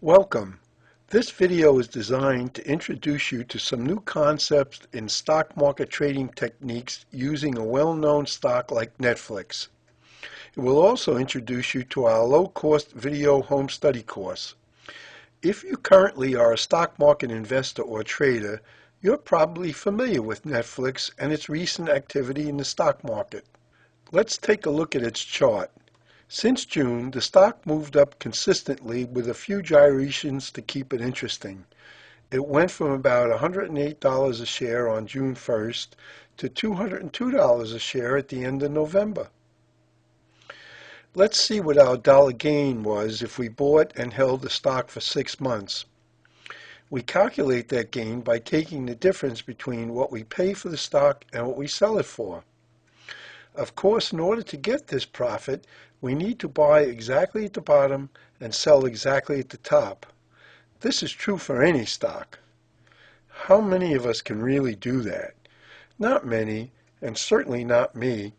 Welcome. This video is designed to introduce you to some new concepts in stock market trading techniques using a well-known stock like Netflix. It will also introduce you to our low-cost video home study course. If you currently are a stock market investor or trader, you're probably familiar with Netflix and its recent activity in the stock market. Let's take a look at its chart. Since June, the stock moved up consistently with a few gyrations to keep it interesting. It went from about $108 a share on June 1st to $202 a share at the end of November. Let's see what our dollar gain was if we bought and held the stock for 6 months. We calculate that gain by taking the difference between what we pay for the stock and what we sell it for. Of course, in order to get this profit, we need to buy exactly at the bottom and sell exactly at the top. This is true for any stock. How many of us can really do that? Not many, and certainly not me.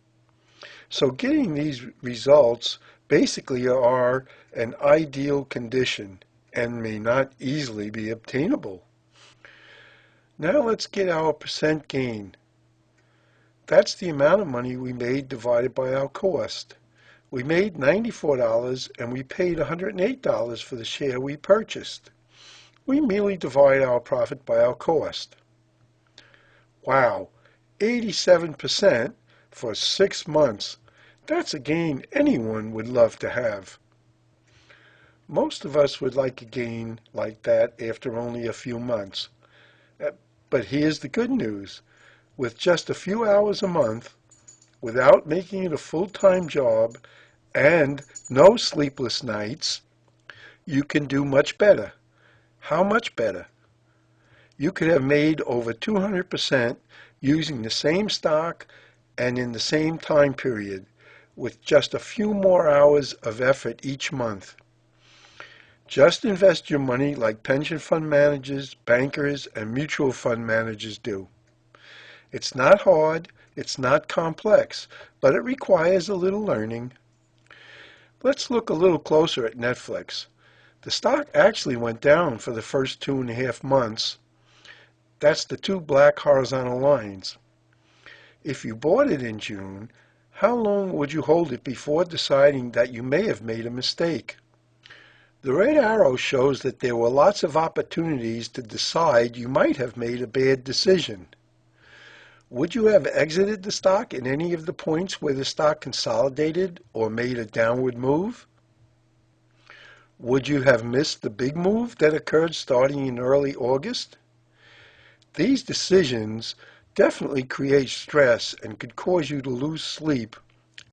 So getting these results basically are an ideal condition and may not easily be obtainable. Now let's get our percent gain. That's the amount of money we made divided by our cost. We made $94 and we paid $108 for the share we purchased. We merely divide our profit by our cost. Wow, 87% for 6 months. That's a gain anyone would love to have. Most of us would like a gain like that after only a few months. But here's the good news. With just a few hours a month, without making it a full-time job, and no sleepless nights, you can do much better. How much better? You could have made over 200% using the same stock and in the same time period, with just a few more hours of effort each month. Just invest your money like pension fund managers, bankers, and mutual fund managers do. It's not hard, it's not complex, but it requires a little learning. Let's look a little closer at Netflix. The stock actually went down for the first 2.5 months. That's the two black horizontal lines. If you bought it in June, how long would you hold it before deciding that you may have made a mistake? The red arrow shows that there were lots of opportunities to decide you might have made a bad decision. Would you have exited the stock in any of the points where the stock consolidated or made a downward move? Would you have missed the big move that occurred starting in early August? These decisions definitely create stress and could cause you to lose sleep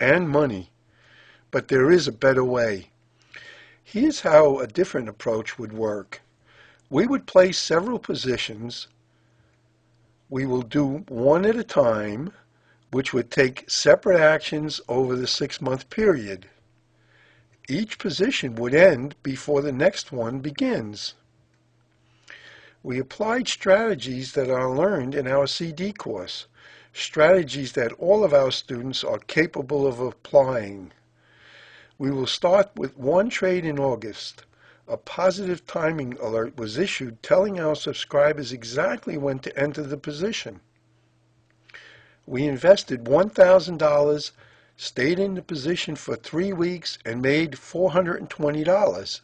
and money. But there is a better way. Here's how a different approach would work. We would place several positions. We will do one at a time, which would take separate actions over the 6-month period. Each position would end before the next one begins. We applied strategies that are learned in our CD course, strategies that all of our students are capable of applying. We will start with one trade in August. A positive timing alert was issued telling our subscribers exactly when to enter the position. We invested $1,000, stayed in the position for 3 weeks, and made $420.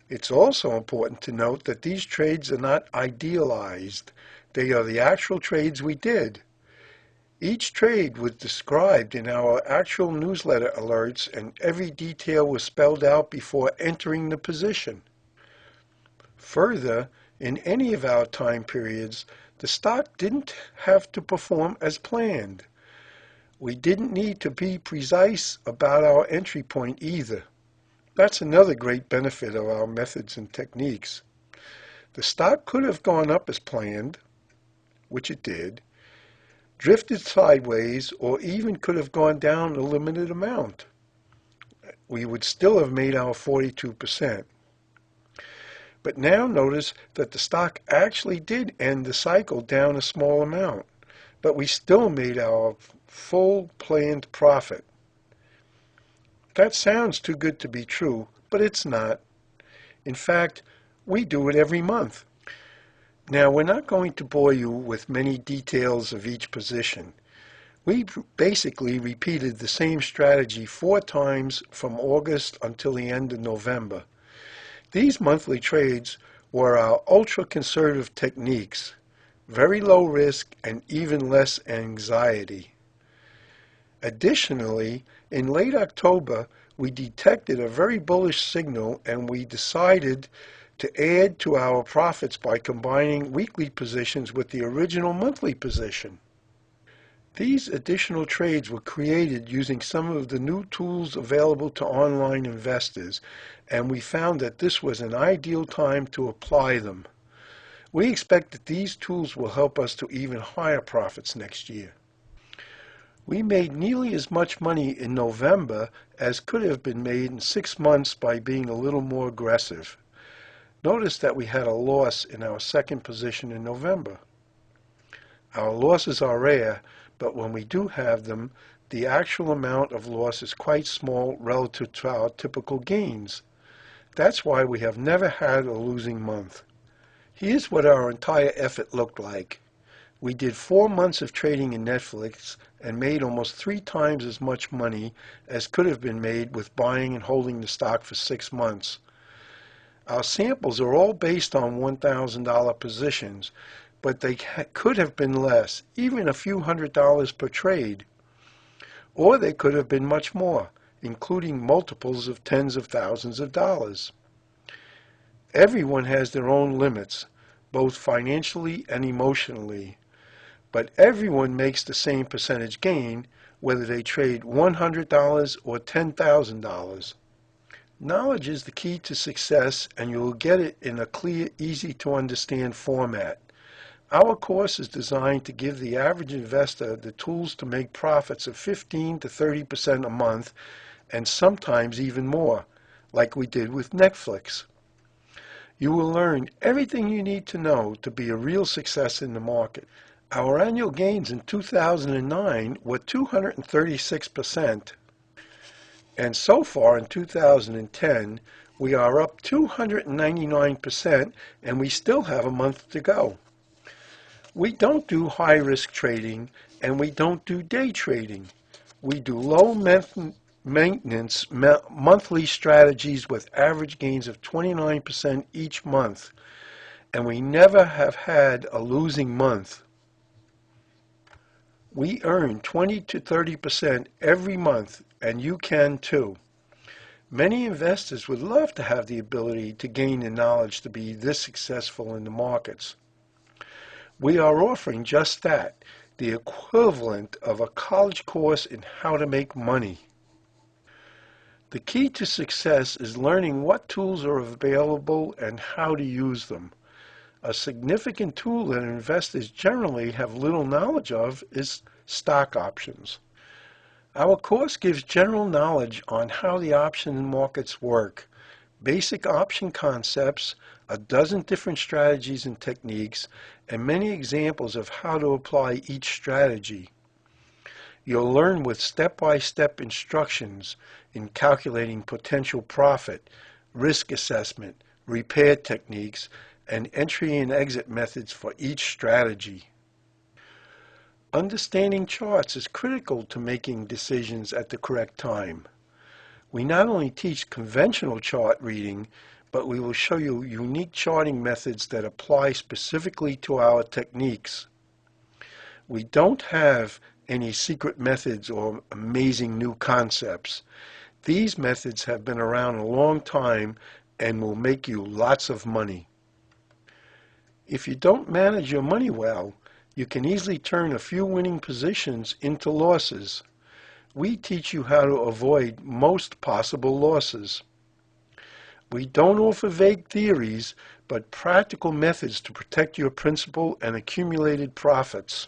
It's also important to note that these trades are not idealized. They are the actual trades we did. Each trade was described in our actual newsletter alerts, and every detail was spelled out before entering the position. Further, in any of our time periods, the stock didn't have to perform as planned. We didn't need to be precise about our entry point either. That's another great benefit of our methods and techniques. The stock could have gone up as planned, which it did, drifted sideways, or even could have gone down a limited amount. We would still have made our 42%. But now notice that the stock actually did end the cycle down a small amount, but we still made our full planned profit. That sounds too good to be true, but it's not. In fact, we do it every month. Now, we're not going to bore you with many details of each position. We basically repeated the same strategy 4 times from August until the end of November. These monthly trades were our ultra-conservative techniques, very low risk and even less anxiety. Additionally, in late October, we detected a very bullish signal and we decided to add to our profits by combining weekly positions with the original monthly position. These additional trades were created using some of the new tools available to online investors, and we found that this was an ideal time to apply them. We expect that these tools will help us to even higher profits next year. We made nearly as much money in November as could have been made in 6 months by being a little more aggressive. Notice that we had a loss in our second position in November. Our losses are rare, but when we do have them, the actual amount of loss is quite small relative to our typical gains. That's why we have never had a losing month. Here's what our entire effort looked like. We did 4 months of trading in Netflix and made almost 3 times as much money as could have been made with buying and holding the stock for 6 months. Our samples are all based on $1,000 positions, but they could have been less, even a few $100s per trade. Or they could have been much more, including multiples of tens of thousands of dollars. Everyone has their own limits, both financially and emotionally, but everyone makes the same percentage gain, whether they trade $100 or $10,000. Knowledge is the key to success, and you will get it in a clear, easy-to-understand format. Our course is designed to give the average investor the tools to make profits of 15 to 30% a month, and sometimes even more, like we did with Netflix. You will learn everything you need to know to be a real success in the market. Our annual gains in 2009 were 236%. And so far in 2010, we are up 299%, and we still have a month to go. We don't do high-risk trading, and we don't do day trading. We do low-maintenance monthly strategies with average gains of 29% each month, and we never have had a losing month. We earn 20 to 30% every month, and you can too. Many investors would love to have the ability to gain the knowledge to be this successful in the markets. We are offering just that, the equivalent of a college course in how to make money. The key to success is learning what tools are available and how to use them. A significant tool that investors generally have little knowledge of is stock options. Our course gives general knowledge on how the option markets work, basic option concepts, a dozen different strategies and techniques, and many examples of how to apply each strategy. You'll learn with step-by-step instructions in calculating potential profit, risk assessment, repair techniques, and entry and exit methods for each strategy. Understanding charts is critical to making decisions at the correct time. We not only teach conventional chart reading, but we will show you unique charting methods that apply specifically to our techniques. We don't have any secret methods or amazing new concepts. These methods have been around a long time and will make you lots of money. If you don't manage your money well, you can easily turn a few winning positions into losses. We teach you how to avoid most possible losses. We don't offer vague theories, but practical methods to protect your principal and accumulated profits.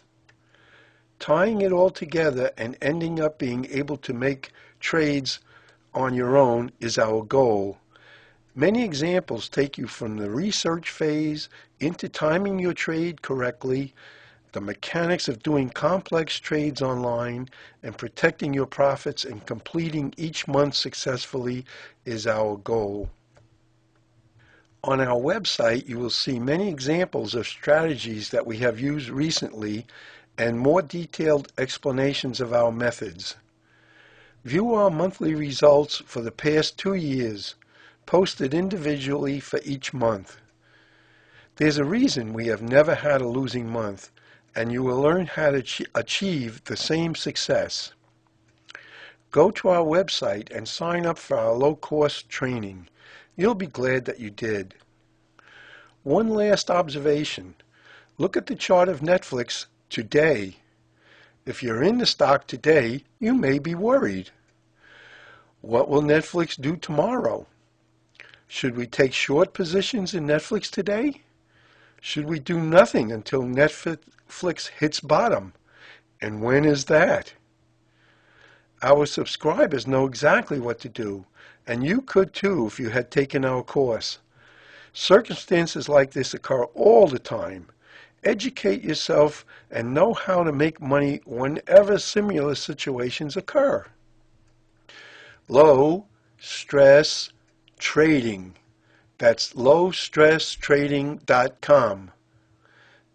Tying it all together and ending up being able to make trades on your own is our goal. Many examples take you from the research phase into timing your trade correctly, the mechanics of doing complex trades online, and protecting your profits and completing each month successfully is our goal. On our website, you will see many examples of strategies that we have used recently and more detailed explanations of our methods. View our monthly results for the past 2 years, posted individually for each month. There's a reason we have never had a losing month, and you will learn how to achieve the same success. Go to our website and sign up for our low-cost training. You'll be glad that you did. One last observation. Look at the chart of Netflix today. If you're in the stock today, you may be worried. What will Netflix do tomorrow? Should we take short positions in Netflix today? Should we do nothing until Netflix hits bottom? And when is that? Our subscribers know exactly what to do, and you could too if you had taken our course. Circumstances like this occur all the time. Educate yourself and know how to make money whenever similar situations occur. Low Stress Trading. That's lowstresstrading.com.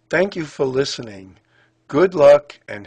Thank you for listening. Good luck and